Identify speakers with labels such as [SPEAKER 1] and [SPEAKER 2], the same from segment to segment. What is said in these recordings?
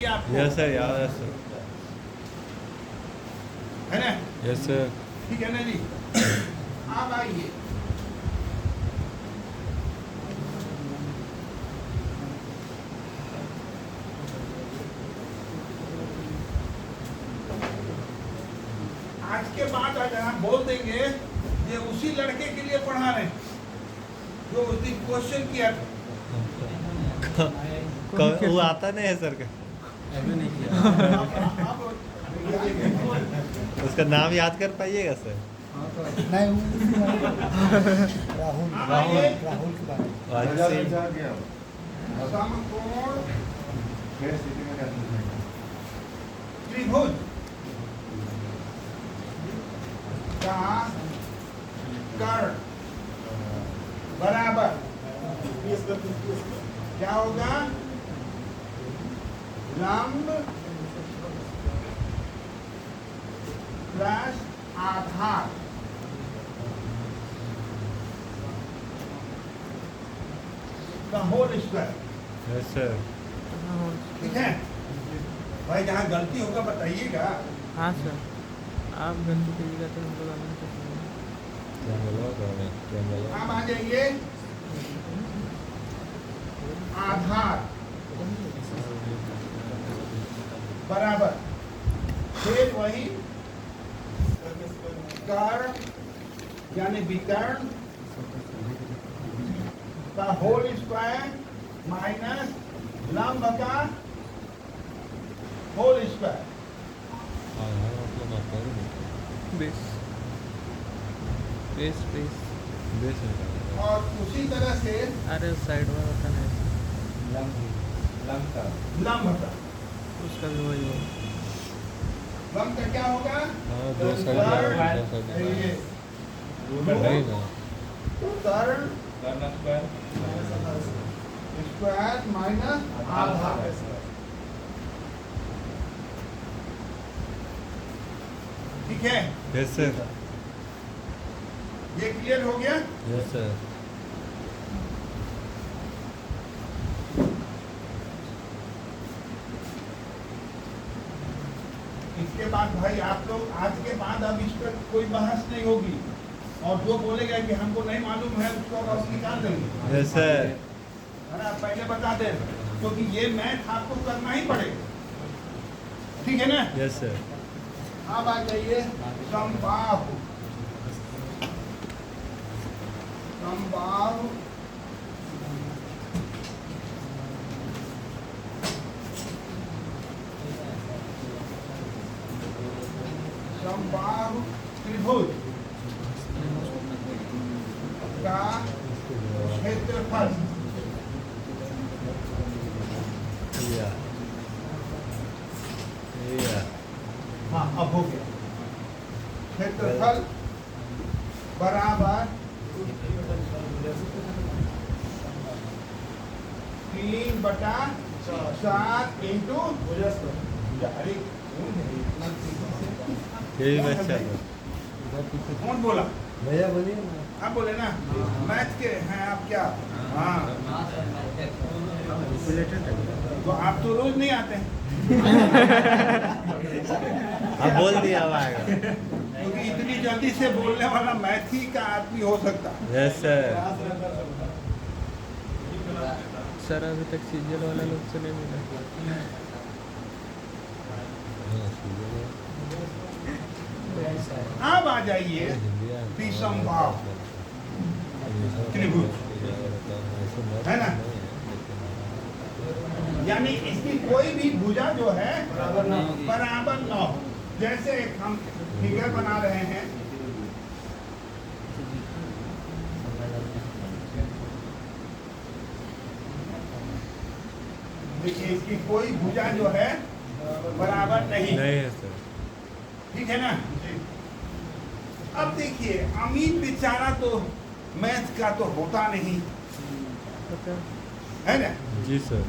[SPEAKER 1] Yes sir, याद है sir.
[SPEAKER 2] है ना?
[SPEAKER 1] Yes sir.
[SPEAKER 2] ठीक है ना जी। आप आइए। आज के बाद अगर हम बोल देंगे ये उसी लड़के के लिए पढ़ा रहे हैं जो उस दिन क्वेश्चन किया था।
[SPEAKER 1] वो आता नहीं है सर का। उसका नाम याद कर पाइएगा सर?
[SPEAKER 3] नहीं, राहुल राहुल के बारे में।
[SPEAKER 2] समकोण त्रिभुज का कर्ण बराबर क्या होगा? लंब प्लस आधार का होल स्क्वायर।
[SPEAKER 1] Yes sir.
[SPEAKER 2] ठीक है भाई, जहाँ गलती होगा बताइएगा।
[SPEAKER 4] हाँ सर, आप गलती कीजिएगा तो हम लोग आनंद से सुनेंगे।
[SPEAKER 2] अब आ जाइए आधार बराबर फिर वही कर्ण यानी विकर्ण का होल स्क्वायर माइनस लंब का whole square.
[SPEAKER 4] Base base base
[SPEAKER 2] और उसी तरह से
[SPEAKER 4] अरे साइड में होता नहीं,
[SPEAKER 2] लंब का
[SPEAKER 4] उसका भी वही होगा।
[SPEAKER 2] लंब का क्या होगा?
[SPEAKER 1] दो साइड
[SPEAKER 2] ये
[SPEAKER 1] नहीं ना।
[SPEAKER 2] कर्ण स्क्वायर माइनस आधा। ठीक है,
[SPEAKER 1] यस सर।
[SPEAKER 2] ये क्लियर हो गया?
[SPEAKER 1] Yes sir.
[SPEAKER 2] इसके बाद भाई आप लोग आज के बाद अब इस पर कोई बहस नहीं होगी, और जो बोलेगा कि हमको नहीं मालूम है उसको अब निकाल देंगे।
[SPEAKER 1] Yes sir.
[SPEAKER 2] है ना? पहले बता दें क्योंकि ये मैथ आपको करना ही पड़ेगा। ठीक है ना?
[SPEAKER 1] Yes sir.
[SPEAKER 2] अब आ जाइए समबाहु। समबाहु समबाहु त्रिभुज का क्षेत्रफल
[SPEAKER 1] या
[SPEAKER 2] हाँ अब हो गया। क्षेत्रफल बराबर 3/7 इंटू
[SPEAKER 1] ये भी बच्चा था।
[SPEAKER 2] कौन बोला?
[SPEAKER 3] भैया बोलिए ना।
[SPEAKER 2] आप बोले ना, मैथ के हैं आप क्या? हाँ, तो आप तो रोज नहीं आते हैं
[SPEAKER 1] अब बोल दिया अब आएगा।
[SPEAKER 2] क्योंकि इतनी जल्दी से बोलने वाला मैथ ही का आदमी हो सकता है।
[SPEAKER 1] Yes sir.
[SPEAKER 4] सर अभी तक सीरियल वाला लोग से नहीं मिला।
[SPEAKER 2] अब आ जाइए विषमभाव त्रिभुज, है ना? यानी इसकी कोई भी भुजा जो है बराबर न हो। जैसे एक हम फिगर बना रहे हैं, देखिए इसकी कोई भुजा जो है बराबर नहीं।
[SPEAKER 1] नहीं है सर।
[SPEAKER 2] ठीक है ना? अब देखिए अमीन बेचारा तो मैथ का तो होता नहीं है ना,
[SPEAKER 1] जी सर।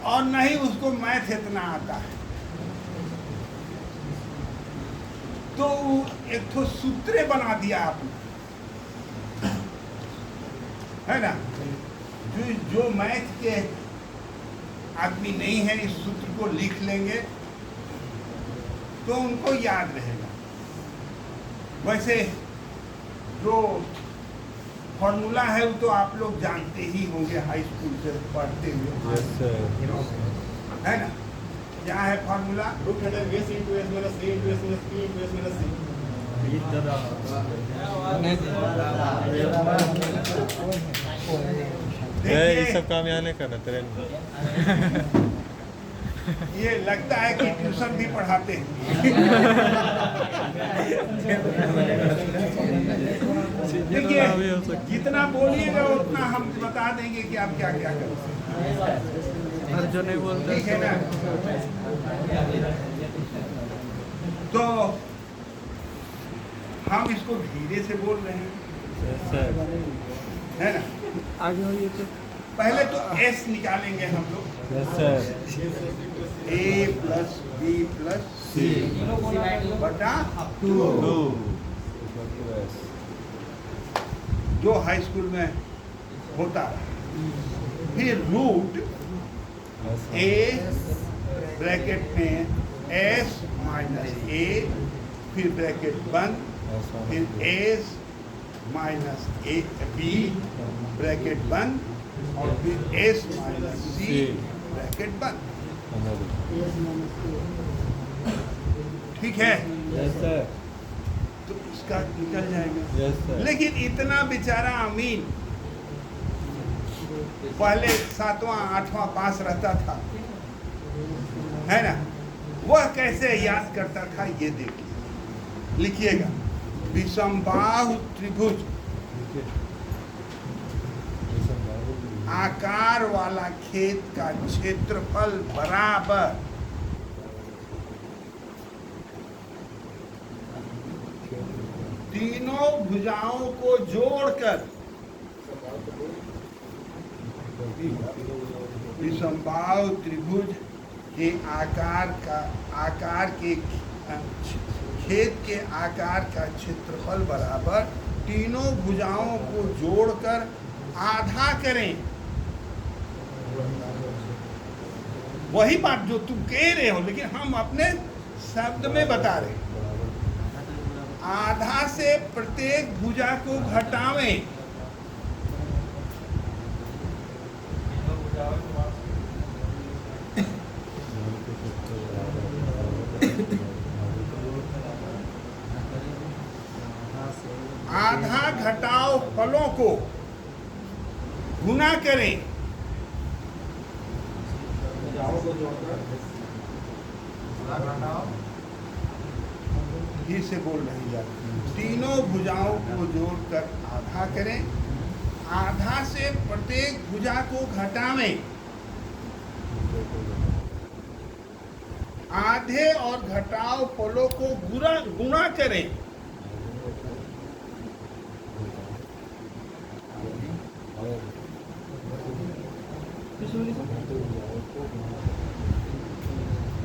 [SPEAKER 2] और नहीं उसको मैथ इतना आता है, तो एक तो सूत्र बना दिया आपने, है ना? जो मैथ के आदमी नहीं है इस सूत्र को लिख लेंगे तो उनको याद रहेगा। वैसे जो फॉर्मूला है वो तो आप लोग जानते ही होंगे हाई स्कूल से पढ़ते हुए,
[SPEAKER 1] यस सर।
[SPEAKER 2] है ना? क्या है फॉर्मूला?
[SPEAKER 1] ये सब काम यहाँ नहीं करना ट्रेन में।
[SPEAKER 2] ये लगता है कि ट्यूशन भी पढ़ाते हैं। देखिए, जितना बोलिएगा उतना हम बता देंगे कि आप क्या क्या करें।
[SPEAKER 4] और जो नहीं बोलते
[SPEAKER 2] ठीक है ना? तो हम इसको धीरे से बोल रहे हैं,
[SPEAKER 1] यस सर।
[SPEAKER 2] है ना?
[SPEAKER 4] आगे होइए तो
[SPEAKER 2] पहले तो एस निकालेंगे हम लोग,
[SPEAKER 1] yes sir.
[SPEAKER 2] a plus B plus C बटा 2, जो हाई स्कूल में होता है। फिर रूट a ब्रैकेट में s माइनस a, फिर ब्रैकेट बंद, फिर s minus a b bracket बंद, और फिर s माइनस c ब्रैकेट बंद। ठीक है?
[SPEAKER 1] Yes sir.
[SPEAKER 2] तो इसका निकल जाएगा।
[SPEAKER 1] Yes sir.
[SPEAKER 2] लेकिन इतना बेचारा अमीन पहले 7वां 8वां पास रहता था, है ना? वह कैसे याद करता था ये देखिए, लिखिएगा। विषमबाहु त्रिभुज आकार वाला खेत का क्षेत्रफल बराबर तीनों भुजाओं को जोड़कर विषमबाहु त्रिभुज के आकार के खेत के आकार का क्षेत्रफल बराबर तीनों भुजाओं को जोड़कर आधा करें। वही बात जो तुम कह रहे हो, लेकिन हम अपने शब्द में बता रहे हैं। आधा से प्रत्येक भुजा को घटावें। आधा घटाओ फलों को गुना करें। फिर से बोल रही है, तीनों भुजाओं को जोड़कर आधा करें, आधा से प्रत्येक भुजा को घटावें, आधे और घटाओ फलों को गुणा करें।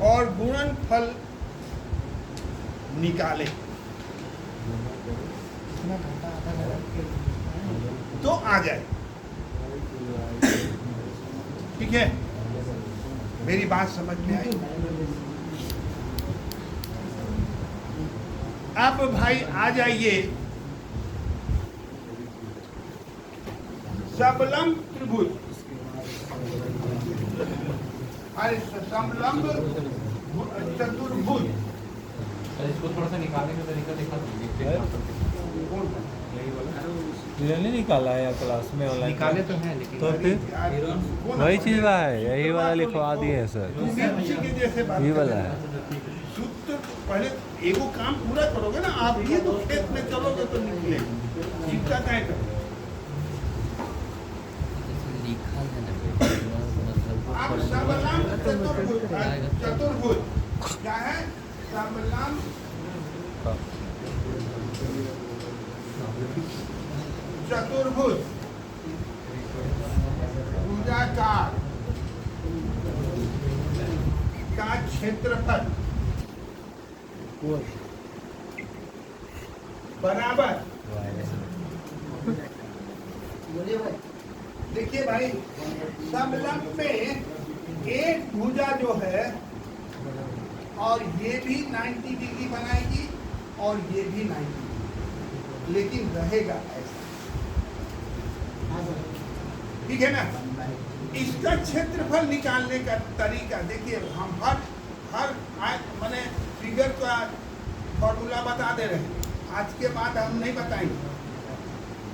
[SPEAKER 2] और गुणनफल निकालें तो आ जाए। ठीक है? मेरी बात समझ में आई? अब भाई आ जाइए सबलंब त्रिभुज। अरे समलंब चतुर्भुज।
[SPEAKER 5] इसको थोड़ा सा निकालने का तरीका दिखा दीजिए।
[SPEAKER 1] ये नहीं निकाला है यार क्लास में ऑनलाइन?
[SPEAKER 5] निकाले तो हैं लेकिन
[SPEAKER 1] तो फिर वही चीज रहा है, यही वाला लिखवा दिए हैं सर।
[SPEAKER 2] उसी के जैसे बात
[SPEAKER 1] ये
[SPEAKER 2] कर
[SPEAKER 1] वाला
[SPEAKER 2] रहे
[SPEAKER 1] है।
[SPEAKER 2] हैं। सूत्र पहले एगो काम पूरा करोगे ना आप, ये तो खेत में चलोगे तो निकले। चिंता क्या करोगे? अब समलंब चतुर्भुज क्या है? समलंब चतुर्भुज भुजाकार का क्षेत्रफल बराबर। देखिए भाई, समलंब में एक भुजा जो है और ये भी 90 डिग्री बनाएगी और ये भी 90 डिग्री, लेकिन रहेगा ऐसा, ठीक है ना। इसका क्षेत्रफल निकालने का तरीका देखिए, हम हर माने फिगर का फॉर्मूला बता दे रहे हैं, आज के बाद हम नहीं बताएंगे,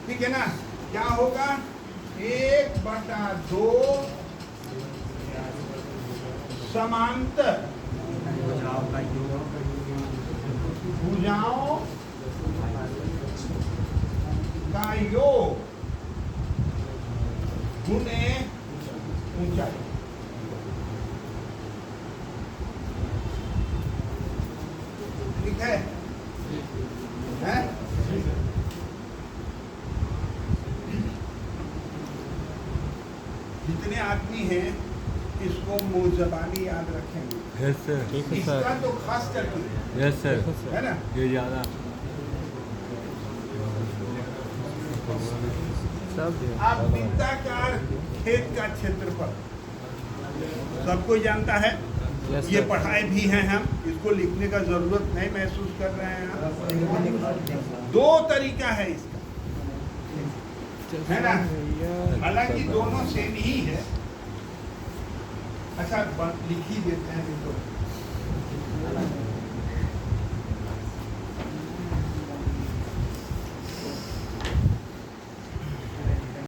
[SPEAKER 2] ठीक है ना। क्या होगा, 1/2 समांतर भुजाओं का योग गुने ऊंचाई। ठीक है, हैं? जितने आदमी हैं इसको मुंहजबानी याद रखेंगे।
[SPEAKER 1] Yes sir. ठीक है
[SPEAKER 2] इसका
[SPEAKER 1] सर।
[SPEAKER 2] तो खास करके
[SPEAKER 1] यस सर।
[SPEAKER 2] है ना।
[SPEAKER 1] ये ज़्यादा
[SPEAKER 4] सब दिया।
[SPEAKER 2] आप वृत्ताकार खेत का क्षेत्रफल सबको जानता है,
[SPEAKER 4] Yes,
[SPEAKER 2] ये
[SPEAKER 4] sir.
[SPEAKER 2] पढ़ाए भी हैं हम, इसको लिखने का जरूरत नहीं महसूस कर रहे हैं हम। 2 तरीका है इसका, है ना। हालांकि दोनों सेम ही है। अच्छा लिख ही देते हैं तो